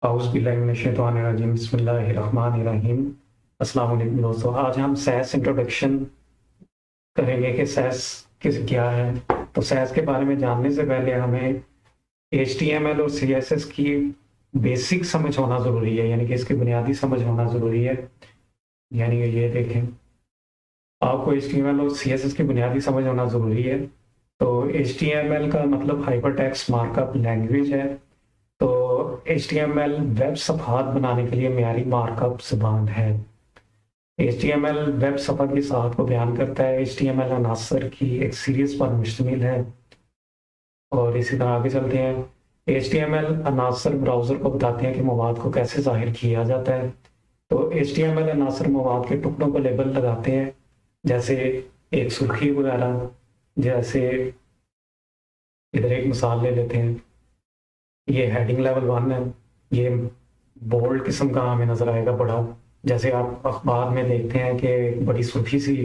औज़ुबिल्लाहिमिनश्शैतानिर्रजीम बिस्मिल्लाहिर्रहमानिर्रहीम। अस्सलाम वालेकुम दोस्तों, आज हम सैस इंट्रोडक्शन करेंगे कि सैस क्या है। तो सैस के बारे में जानने से पहले हमें HTML और CSS की बेसिक समझ होना ज़रूरी है, यानी कि इसकी बुनियादी समझ होना ज़रूरी है। यानी कि ये देखें, आपको HTML और CSS की बुनियादी समझ होना ज़रूरी है। तो HTML का मतलब हाइपरटेक्स्ट मार्कअप लैंग्वेज है। तो HTML वेब सफ़ात बनाने के लिए मियारी मार्कअप ज़बान है। HTML वेब सफ़ा की साख को बयान करता है। HTML अनासर की एक सीरीज़ पर मुश्तमिल है। और इसी तरह आगे चलते हैं। HTML अनासर ब्राउज़र को बताते हैं कि मवाद को कैसे ज़ाहिर किया जाता है। तो HTML अनासर मवाद के टुकड़ों को लेबल लगाते हैं, जैसे एक सुर्खी वगैरह। जैसे इधर एक मिसाल ले लेते हैं, ये हेडिंग लेवल 1 है। ये बोल्ड किस्म का हमें नज़र आएगा बड़ा। जैसे आप अखबार में देखते हैं कि बड़ी सुर्खी सी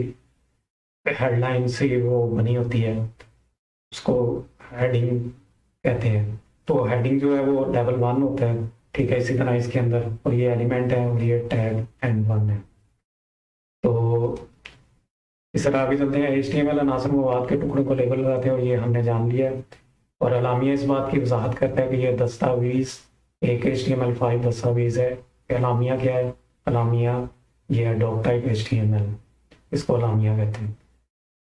हेडलाइन से वो बनी होती है, उसको हेडिंग कहते हैं। तो हेडिंग जो है वो लेवल 1 होता है, ठीक है। इसी तरह इसके अंदर और ये एलिमेंट है और ये टैग एंड 1 है। तो इस तरह आगे चलते हैं। HTML अनासर मवाद के टुकड़ों को लेबल लगाते हैं और ये हमने जान लिया है। और अलामिया इस बात की वजाहत करता है कि यह दस्तावेज़ एक HTML5 दस्तावेज़ है। अलामिया क्या है? अलामिया ये है डॉक टाइप HTML, इसको अलामिया कहते हैं।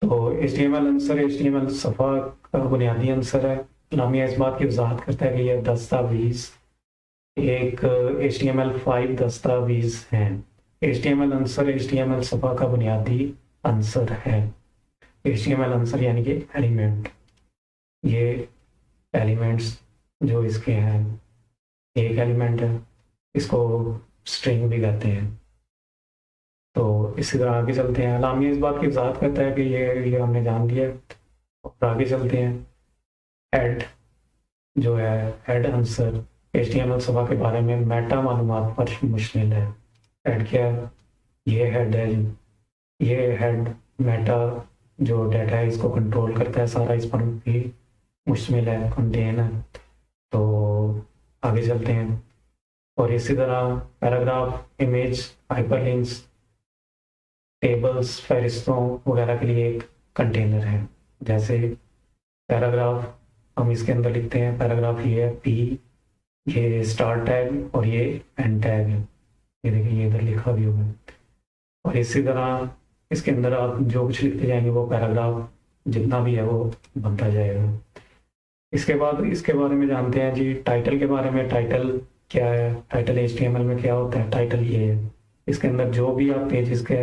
तो HTML अंसर HTML सफ़ा का बुनियादी अंसर है। अलामिया इस बात की वजाहत करता है कि यह दस्तावेज़ एक HTML5 दस्तावेज़ हैं। HTML अंसर HTML सफ़ा का बुनियादी अंसर है। HTML अंसर यानी कि एलिमेंट, ये एलिमेंट्स जो इसके हैं, एक एलिमेंट है, इसको स्ट्रिंग भी कहते हैं। तो इसी तरह आगे चलते हैं। अलामिया इस बात की वजाहत करता है कि ये हमने जान लिया। और आगे चलते हैं। हेड जो है, हेड आंसर HTML सफ़ा के बारे में मेटा मालूमात पर मुश्तमिल है। हेड क्या है? ये हेड है। ये हेड मेटा जो डाटा है इसको कंट्रोल करता है, सारा इस पर भी मुश्तमिल है, कंटेन है। तो आगे चलते हैं। और इसी तरह पैराग्राफ, इमेज, हाइपरलिंक्स, टेबल्स, फहरिस्तों वगैरह के लिए एक कंटेनर है। जैसे पैराग्राफ हम इसके अंदर लिखते हैं, पैराग्राफ ये है पी, ये स्टार्ट टैग और ये एंड टैग है। ये देखिए, ये इधर लिखा भी होगा। और इसी तरह इसके अंदर आप जो कुछ लिखते जाएंगे वो पैराग्राफ जितना भी है वो बनता जाएगा। इसके बाद इसके बारे में जानते हैं जी, टाइटल के बारे में। टाइटल क्या है? टाइटल HTML में क्या होता है? टाइटल ये है, इसके अंदर जो भी आप पेज के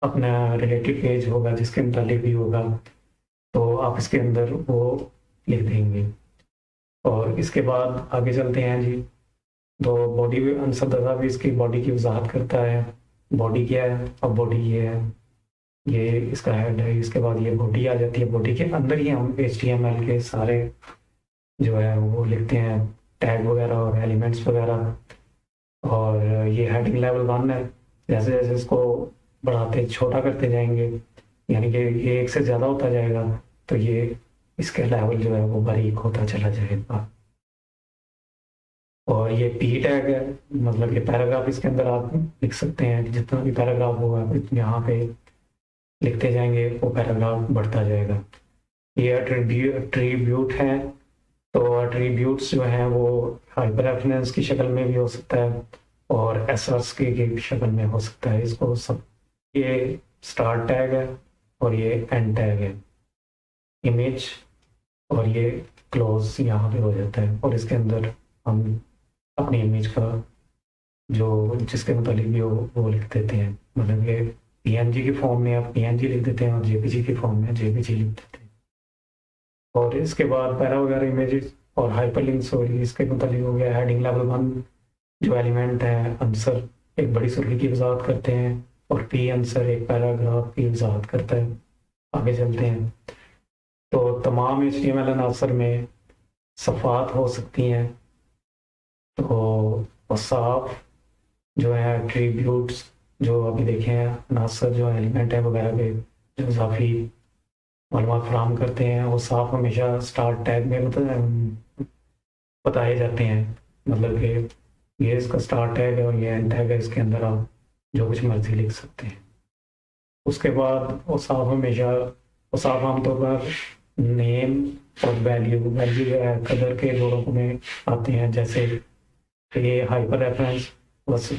अपना रिलेटेड पेज होगा जिसके मुतालिक भी होगा, तो आप इसके अंदर वो लिख देंगे। और इसके बाद आगे चलते हैं जी। तो बॉडी आंसर दसा भी इसकी बॉडी की वजाहत करता है। बॉडी क्या है? अब बॉडी ये है, ये इसका हेड है। इसके बाद ये बॉडी आ जाती है। बॉडी के अंदर ही हम HTML के सारे जो है वो लिखते हैं, टैग वगैरह और एलिमेंट्स वगैरह। और ये हेडिंग लेवल 1 है। जैसे जैसे इसको बढ़ाते छोटा करते जाएंगे, यानी कि ये एक से ज़्यादा होता जाएगा, तो ये इसके लेवल जो है वो बारीक होता चला जाएगा। और ये पी टैग है, मतलब ये पैराग्राफ इसके अंदर आप लिख सकते हैं। जितना भी पैराग्राफ होगा यहाँ पे लिखते जाएंगे वो पैराग्राफ बढ़ता जाएगा। ये एट्रीब्यूट है। तो एट्रीब्यूट्स जो हैं वो हाइपर रेफरेंस की शक्ल में भी हो सकता है और एसर्स की शक्ल में हो सकता है। इसको सब, ये स्टार्ट टैग है और ये एंड टैग है। इमेज और ये क्लोज यहाँ पे हो जाता है। और इसके अंदर हम अपनी इमेज का जो जिसके मुतालिक भी वो लिख देते हैं। मतलब ये PNG की फॉर्म में आप PNG लिख देते हैं और JPG की फॉर्म में JPG लिख देते हैं। और इसके बाद पैरा वगैरह इमेजेस और हाइपरलिंक्स और इसके मुतालिक हो गया। हेडिंग लेवल 1 जो एलिमेंट है आंसर एक बड़ी सुर्खी की वजाहत करते हैं और पी आंसर एक पैराग्राफ की वजाहत करता है। आगे चलते हैं। तो तमाम HTML अनासर में सफ़ात हो सकती हैं। तो साफ जो है एट्रीब्यूट्स जो अभी देखे हैं, अनासर जो एलिमेंट है वगैरह के जो इजाफी मालूमात फराहम करते हैं, वो साफ हमेशा स्टार्ट टैग में बताए जाते हैं। मतलब कि ये इसका स्टार्ट टैग है और ये एंड टैग है, इसके अंदर आप जो कुछ मर्जी लिख सकते हैं। उसके बाद औसाफ हमेशा औसाफ आमतौर पर नेम और वैल्यू वैल्यू कलर के जोड़ों में आते हैं, जैसे ये हाइपर रेफरेंस बस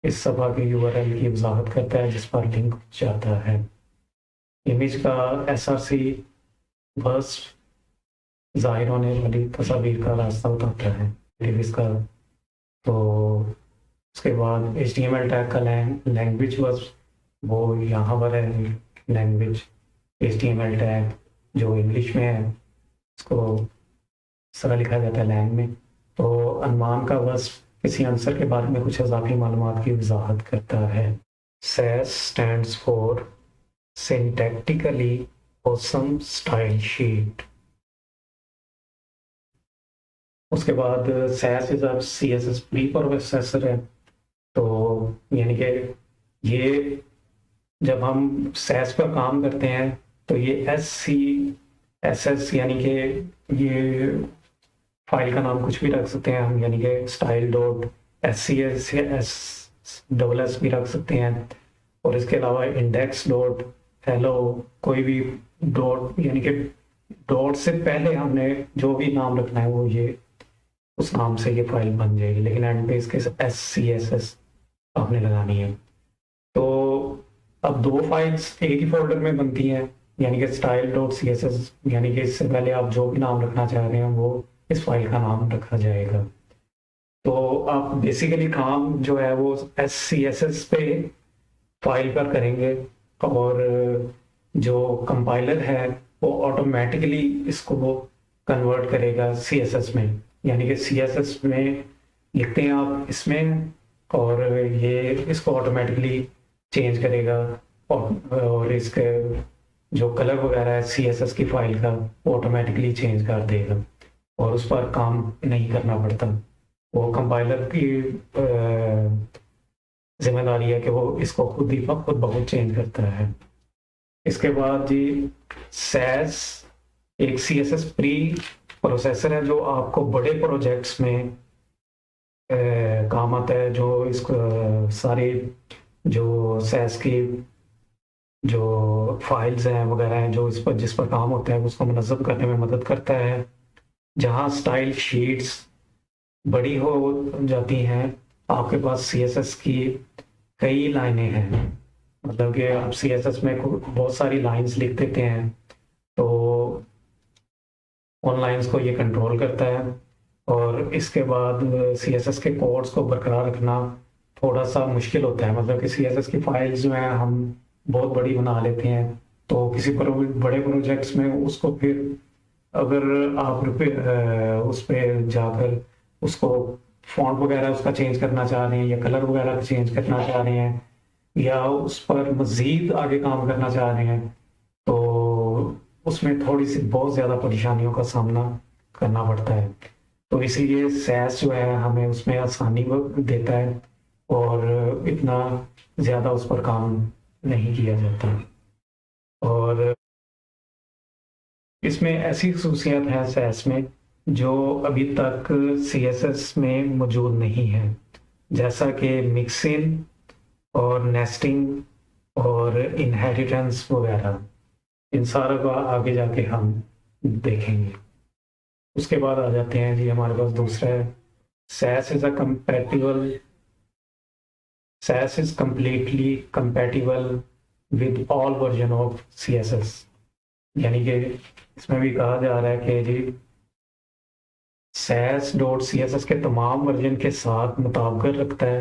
इस सफा के यूआरएल की वजाहत करता है जिस पर लिंक जाता है। इमेज का एसआरसी बस जाहिर होने वाली तस्वीर का रास्ता बताता है इसका। तो उसके बाद HTML टैग का लैंग्वेज बस वो यहाँ पर है, लैंग्वेज HTML टैग जो इंग्लिश में है उसको इस तरह लिखा जाता है लैंग में। तो अनुमान का बस किसी आंसर के बारे में कुछ इजाफी मालूमात की वजाहत करता है। SAS stands for syntactically awesome style sheet। उसके बाद SAS इज अब CSS प्री प्रोसेसर है। तो यानी कि ये जब हम SAS पर काम करते हैं तो ये SCSS यानी कि ये फाइल का नाम कुछ भी रख सकते हैं हम, यानी कि स्टाइल डॉट SCSS भी रख सकते हैं। और इसके अलावा इंडेक्स डॉट हेलो कोई भी डॉट यानी कि डॉट से पहले हमने जो भी नाम रखना है वो ये उस नाम से ये फाइल बन जाएगी, लेकिन एंड पे इसके SCSS आपने लगानी है। तो अब दो फाइल्स एक ही फोल्डर में बनती हैं, यानी कि स्टाइल डॉट CSS, यानी कि इससे पहले आप जो भी नाम रखना चाह रहे हैं वो इस फाइल का नाम रखा जाएगा। तो आप बेसिकली काम जो है वो SCSS पे फाइल पर करेंगे और जो कंपाइलर है वो ऑटोमेटिकली इसको कन्वर्ट करेगा CSS में, यानी कि CSS में लिखते हैं आप इसमें और ये इसको ऑटोमेटिकली चेंज करेगा और इसके जो कलर वगैरह है CSS की फाइल का वो ऑटोमेटिकली चेंज कर देगा और उस पर काम नहीं करना पड़ता। वो कंपाइलर की जिम्मेदारी है कि वो इसको खुद ब खुद चेंज करता है। इसके बाद जी SAS एक CSS प्री प्रोसेसर है जो आपको बड़े प्रोजेक्ट्स में काम आता है, जो इसको सारे जो SAS की जो फाइल्स हैं वगैरह हैं जो इस पर जिस पर काम होता है उसको मुनज़्ज़म करने में मदद करता है। जहाँ स्टाइल शीट्स बड़ी हो जाती हैं, आपके पास CSS की कई लाइनें हैं, मतलब कि आप CSS में बहुत सारी लाइंस लिख देते हैं तो उन लाइंस को ये कंट्रोल करता है। और इसके बाद CSS के कोड्स को बरकरार रखना थोड़ा सा मुश्किल होता है, मतलब कि CSS की फाइल्स जो हैं हम बहुत बड़ी बना लेते हैं, तो किसी बड़े प्रोजेक्ट्स में उसको फिर अगर आप उस पर जाकर उसको फॉन्ट वगैरह उसका चेंज करना चाह रहे हैं या कलर वगैरह चेंज करना चाह रहे हैं या उस पर मज़ीद आगे काम करना चाह रहे हैं, तो उसमें थोड़ी सी बहुत ज़्यादा परेशानियों का सामना करना पड़ता है। तो इसीलिए SAS जो है हमें उसमें आसानी देता है और इतना ज़्यादा उस पर काम नहीं किया जाता। और इसमें ऐसी खसूसियात हैं SAS में जो अभी तक CSS में मौजूद नहीं है, जैसा कि मिक्सिंग और नेस्टिंग और इनहेरिटेंस वगैरह, इन सारा का आगे जाके हम देखेंगे। उसके बाद आ जाते हैं जी हमारे पास दूसरा है SAS is completely compatible with all version of CSS, यानी कि इसमें भी कहा जा रहा है कि जी SAS.CSS के तमाम वर्जन के साथ मुताबिकत रखता है,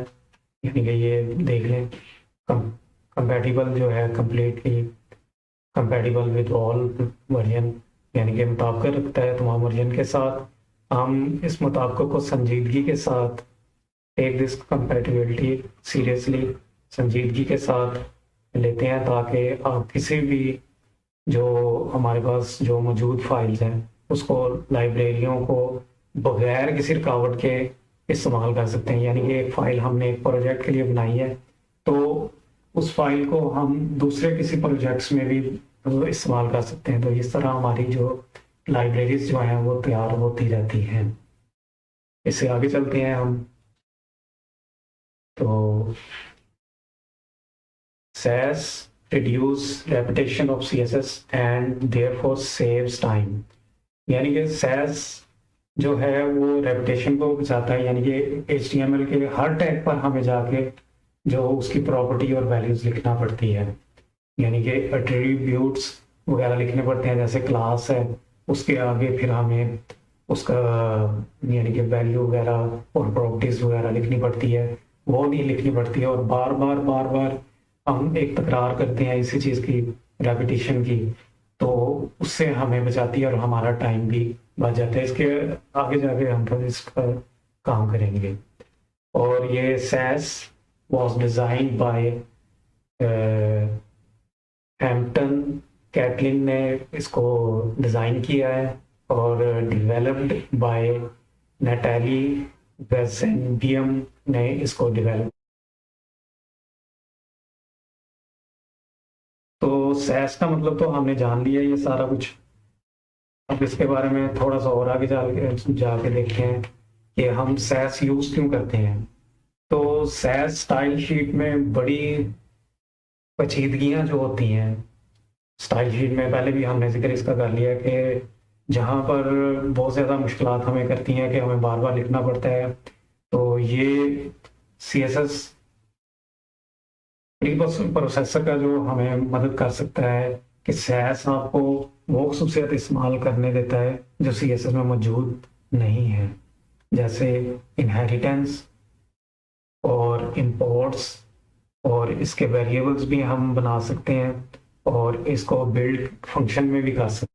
यानी कि ये देख लें कंपैटिबल जो है completely compatible with all version, यानी कि मुताबिकत रखता है तमाम वर्जन के साथ। हम इस मुताबिकत को संजीदगी के साथ टेक दिस कंपैटिबिलिटी सीरियसली, संजीदगी के साथ लेते हैं ताकि आप किसी भी जो हमारे पास जो मौजूद फाइल्स हैं उसको लाइब्रेरियों को बगैर किसी रुकावट के इस्तेमाल कर सकते हैं। यानी कि एक फ़ाइल हमने एक प्रोजेक्ट के लिए बनाई है तो उस फाइल को हम दूसरे किसी प्रोजेक्ट्स में भी इस्तेमाल कर सकते हैं। तो इस तरह हमारी जो लाइब्रेरीज जो हैं वो तैयार होती रहती हैं। इससे आगे चलते हैं हम। तो SAS reduce repetition of CSS and therefore saves time। यानी कि SAS जो है वो रेपुटेशन को बचाता है, यानी कि HTML के हर टैग पर हमें जाके जो उसकी प्रॉपर्टी और वैल्यूज लिखना पड़ती है, यानी कि एट्रीब्यूट्स वगैरह लिखने पड़ते हैं। जैसे क्लास है, उसके आगे फिर हमें उसका यानी कि वैल्यू वगैरह और प्रॉपर्टीज वगैरह लिखनी पड़ती है, वो नहीं लिखनी पड़ती है। और बार बार हम एक तकरार करते हैं इसी चीज़ की, रेपिटेशन की, तो उससे हमें बचाती है और हमारा टाइम भी बच जाता है। इसके आगे जाके हम फिर इस पर काम करेंगे। और ये SAS was designed by Hampton Catlin ने इसको डिज़ाइन किया है और डेवलप्ड बाय नैटाली वेसेंबियम ने इसको डेवलप। तो सैस का मतलब तो हमने जान लिया ये सारा कुछ। अब इसके बारे में थोड़ा सा और आगे जाके देखें कि हम सैस यूज़ क्यों करते हैं। तो सैस स्टाइल शीट में बड़ी पेचीदगियाँ जो होती हैं, स्टाइल शीट में पहले भी हमने जिक्र इसका कर लिया कि जहाँ पर बहुत ज़्यादा मुश्किलात हमें करती हैं कि हमें बार बार लिखना पड़ता है, तो ये CSS प्री प्रोसेसर का जो हमें मदद कर सकता है कि सैस आपको वो खसूसियत इस्तेमाल करने देता है जो CSS में मौजूद नहीं है, जैसे इनहेरिटेंस और इंपोर्ट्स, और इसके वेरिएबल्स भी हम बना सकते हैं और इसको बिल्ड फंक्शन में भी कर सकते हैं।